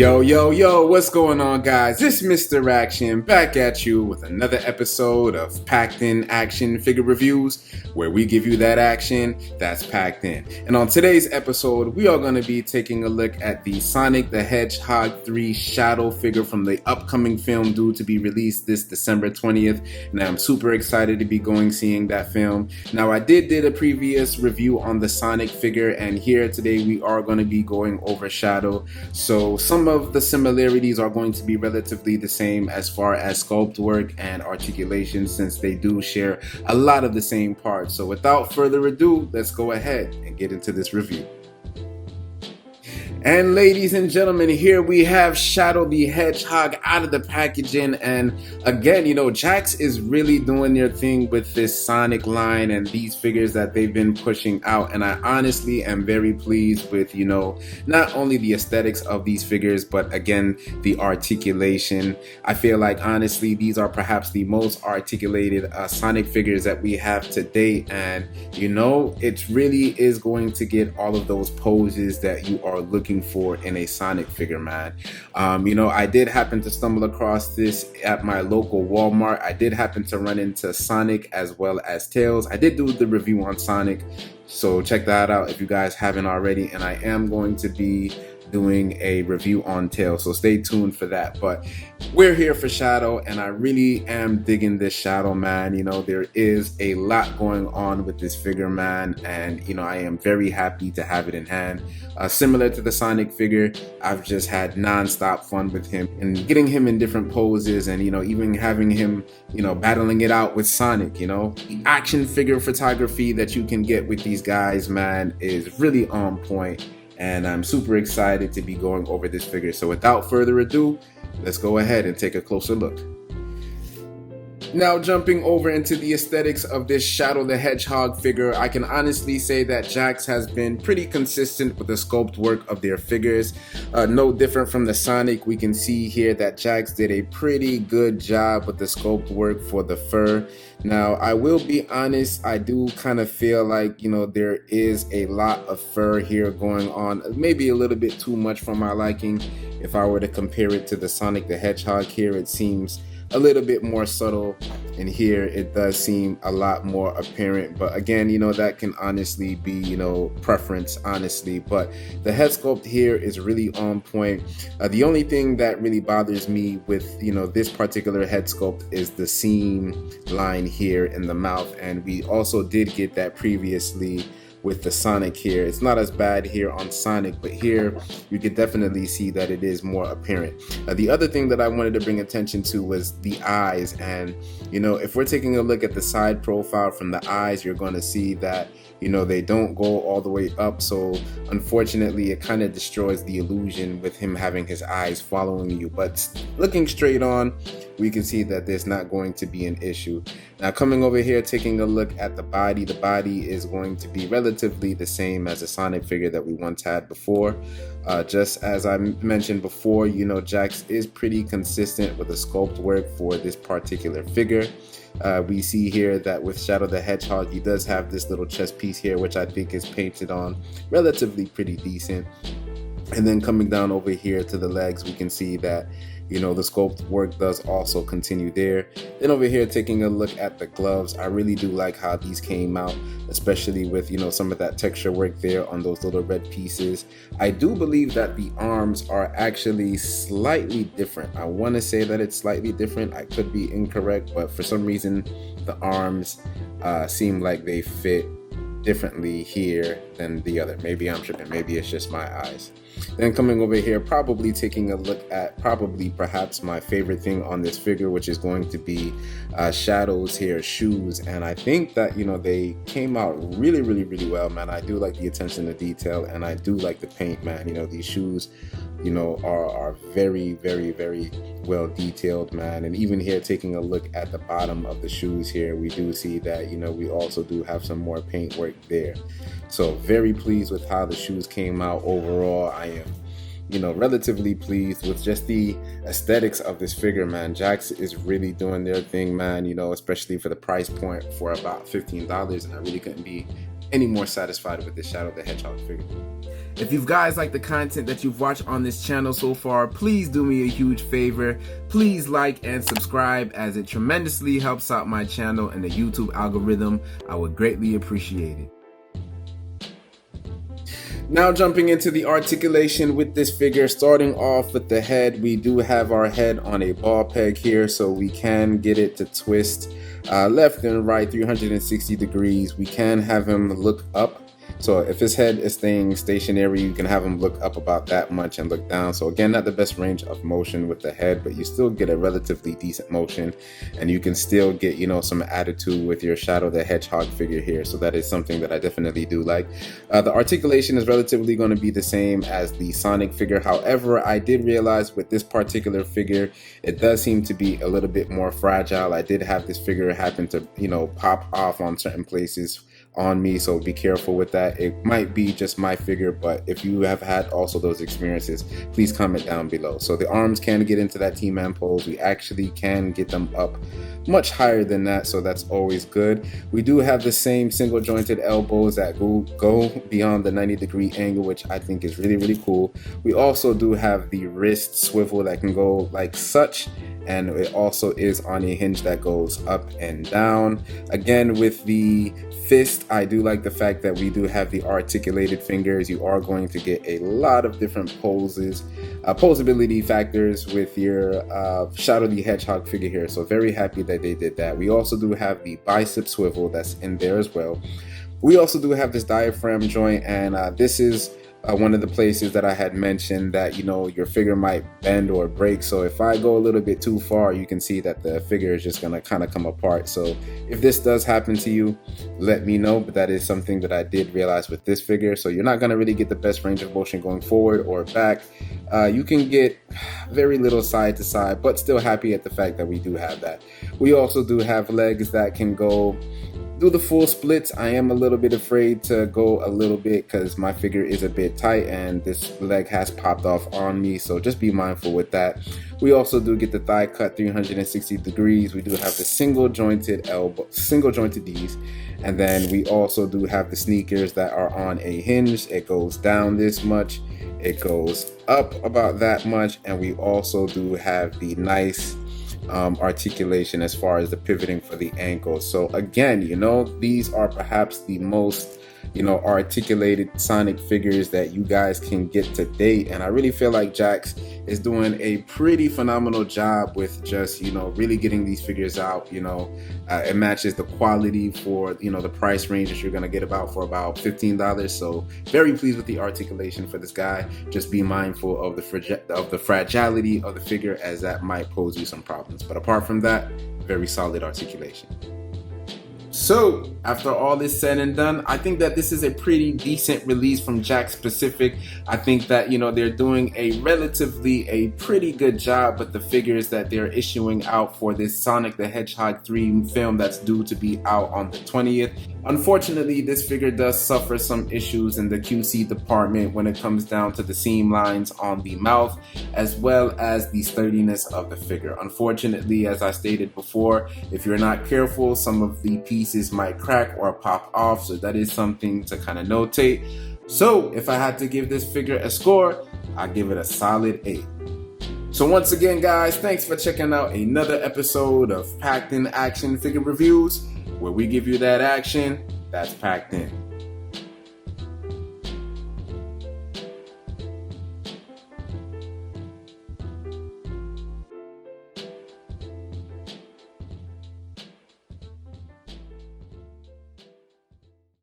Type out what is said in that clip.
Yo, what's going on, guys? This Mr. Action back at you with another episode of Packed In Action Figure Reviews, where we give you that action that's packed in. And on today's episode, we are going to be taking a look at the Sonic the Hedgehog 3 Shadow figure from the upcoming film due to be released this December 20th. And I'm super excited to be seeing that film. Now, I did a previous review on the Sonic figure, and here today we are going to be going over Shadow. So some of the similarities are going to be relatively the same as far as sculpt work and articulation, since they do share a lot of the same parts. So without further ado, let's go ahead and get into this review. And ladies and gentlemen, here we have Shadow the Hedgehog out of the packaging. And again, Jakks is really doing their thing with this Sonic line and these figures that they've been pushing out. And I honestly am very pleased with, not only the aesthetics of these figures, but again, the articulation. I feel like, honestly, these are perhaps the most articulated Sonic figures that we have to date. And, it really is going to get all of those poses that you are looking for in a Sonic figure, man. I did happen to stumble across this at my local Walmart. I did happen to run into Sonic as well as Tails. I did do the review on Sonic, so check that out if you guys haven't already. And I am going to be doing a review on Tails, so stay tuned for that. But we're here for Shadow, and I really am digging this Shadow, man. There is a lot going on with this figure, man, and I am very happy to have it in hand. Similar to the Sonic figure, I've just had non-stop fun with him and getting him in different poses, and even having him battling it out with Sonic. The action figure photography that you can get with these guys, man, is really on point. And I'm super excited to be going over this figure. So without further ado, let's go ahead and take a closer look. Now, jumping over into the aesthetics of this Shadow the Hedgehog figure, I can honestly say that Jakks has been pretty consistent with the sculpt work of their figures. No different from the Sonic, we can see here that Jakks did a pretty good job with the sculpt work for the fur. Now, I will be honest, I do kind of feel like, there is a lot of fur here going on. Maybe a little bit too much for my liking. If I were to compare it to the Sonic the Hedgehog here, it seems a little bit more subtle, and here it does seem a lot more apparent. But again, that can honestly be preference, honestly. But the head sculpt here is really on point. The only thing that really bothers me with this particular head sculpt is the seam line here in the mouth, and we also did get that previously with the Sonic here. It's not as bad here on Sonic, but here you could definitely see that it is more apparent. The other thing that I wanted to bring attention to was the eyes, and if we're taking a look at the side profile from the eyes, you're going to see that they don't go all the way up, so unfortunately it kind of destroys the illusion with him having his eyes following you. But looking straight on, we can see that there's not going to be an issue. Now, coming over here, taking a look at the body is going to be relatively the same as the Sonic figure that we once had before. Just as I mentioned before, Jakks is pretty consistent with the sculpt work for this particular figure. We see here that with Shadow the Hedgehog, he does have this little chest piece here, which I think is painted on relatively pretty decent. And then coming down over here to the legs, we can see that the sculpt work does also continue there. Then over here, taking a look at the gloves, I really do like how these came out, especially with some of that texture work there on those little red pieces. I do believe that the arms are actually slightly different. I want to say that it's slightly different. I could be incorrect, but for some reason the arms seem like they fit differently here than the other. Maybe I'm tripping, maybe it's just my eyes. Then coming over here, probably taking a look at perhaps my favorite thing on this figure, which is going to be Shadow's here shoes. And I think that they came out really well, man. I do like the attention to detail, and I do like the paint, man. These shoes are very well detailed, man. And even here, taking a look at the bottom of the shoes here, we do see that we also do have some more paint work there. So very pleased with how the shoes came out overall. I am relatively pleased with just the aesthetics of this figure, man. Jakks is really doing their thing, man, especially for the price point for about $15, and I really couldn't be any more satisfied with this Shadow the Hedgehog figure. If you guys like the content that you've watched on this channel so far, please do me a huge favor. Please like and subscribe, as it tremendously helps out my channel and the YouTube algorithm. I would greatly appreciate it. Now jumping into the articulation with this figure, starting off with the head, we do have our head on a ball peg here, so we can get it to twist left and right 360 degrees. We can have him look up. So if his head is staying stationary, you can have him look up about that much and look down. So again, not the best range of motion with the head, but you still get a relatively decent motion, and you can still get, you know, some attitude with your Shadow the Hedgehog figure here. So that is something that I definitely do like. The articulation is relatively going to be the same as the Sonic figure. However, I did realize with this particular figure, it does seem to be a little bit more fragile. I did have this figure happen to, you know, pop off on certain places on me, so be careful with that. It might be just my figure, but if you have had also those experiences, please comment down below. So the arms can get into that T-man pose. We actually can get them up much higher than that, so that's always good. We do have the same single jointed elbows that go beyond the 90-degree angle, which I think is really cool. We also do have the wrist swivel that can go like such, and it also is on a hinge that goes up and down. Again, with the fist, I do like the fact that we do have the articulated fingers. You are going to get a lot of different poses, posability factors with your Shadow the Hedgehog figure here. So very happy that they did that. We also do have the bicep swivel that's in there as well. We also do have this diaphragm joint, and this is one of the places that I had mentioned that, you know, your figure might bend or break. So if I go a little bit too far, you can see that the figure is just going to kind of come apart. So if this does happen to you, let me know. But that is something that I did realize with this figure. So you're not going to really get the best range of motion going forward or back. You can get very little side to side, but still happy at the fact that we do have that. We also do have legs that can go do the full splits. I am a little bit afraid to go a little bit because my figure is a bit tight and this leg has popped off on me, so just be mindful with that. We also do get the thigh cut 360 degrees. We do have the single jointed D's, and then we also do have the sneakers that are on a hinge. It goes down this much, it goes up about that much, and we also do have the nice articulation as far as the pivoting for the ankle. So again, you know, these are perhaps the most, you know, articulated Sonic figures that you guys can get to date, and I really feel like Jakks is doing a pretty phenomenal job with just, you know, really getting these figures out. You know, it matches the quality for, you know, the price range that you're gonna get for about $15. So very pleased with the articulation for this guy. Just be mindful of the fragility of the figure, as that might pose you some problems, but apart from that, very solid articulation. So after all this said and done, I think that this is a pretty decent release from Jakks Pacific. I think that, you know, they're doing a pretty good job with the figures that they're issuing out for this Sonic the Hedgehog 3 film that's due to be out on the 20th. Unfortunately, this figure does suffer some issues in the QC department when it comes down to the seam lines on the mouth, as well as the sturdiness of the figure. Unfortunately, as I stated before, if you're not careful, some of the pieces might crack or pop off, so that is something to kind of notate. So if I had to give this figure a score, I give it a solid 8. So once again, guys, thanks for checking out another episode of Packed In Action Figure Reviews, where we give you that action that's packed in.